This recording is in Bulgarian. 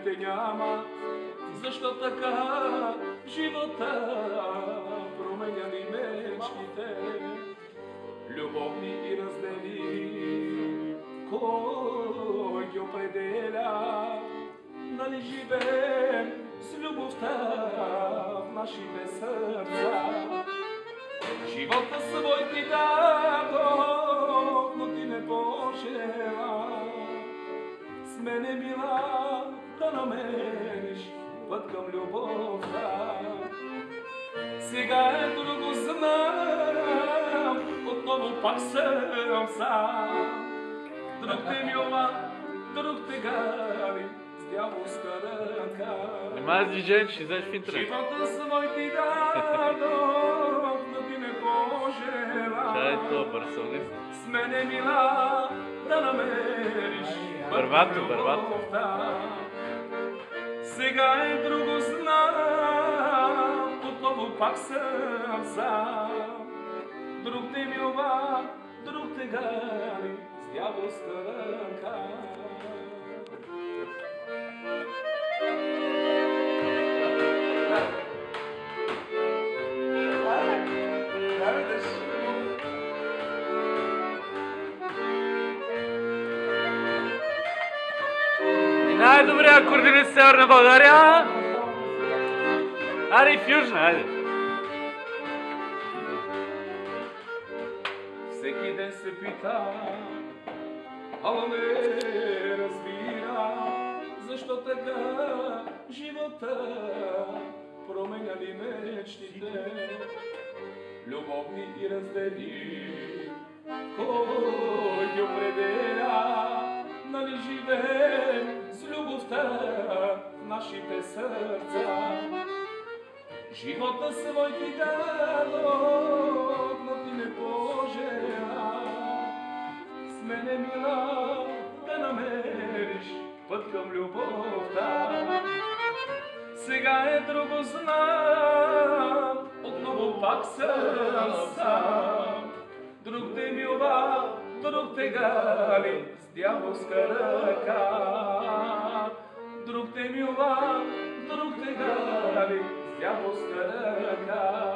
те няма. Защо така живота променя ли мечтите, любовни и раздели? Кой ги определя? Нали живеем с любовта в нашите сърца? Живота свой ти дадох, но ти не пожела. С мене мила да намериш път към любовта. Сега е друго знам, отново пак съм сам. Друг те мила, друг те гари, с дяволска ръка. Нема с движение, ще излезеш в интернет. Живота свой ти дадох, но ти не пожела. Чай е това барсонист. С мене мила да намериш Бървато, бървато. Сега е друго знам, отново пак съм сам. Друг те милва, друг те гали, с дяволска ръка. Най-добрият акординист в Северна България. Аре и в Южна, айде. Всеки ден се пита, ала не разбира, защо така живота променя ли мечтите, любовни и раздели. Кой ги определя? Нали живеем с любовта в нашите сърца? Живота свой ти дадох, но ти не пожела. С мене мила да намериш път към любовта. Сега е друго знам, отново пак съм сам. Друг те милва, друг те гали, с дяволска ръка. Друг те милва, друг те гали, с дяволска ръка.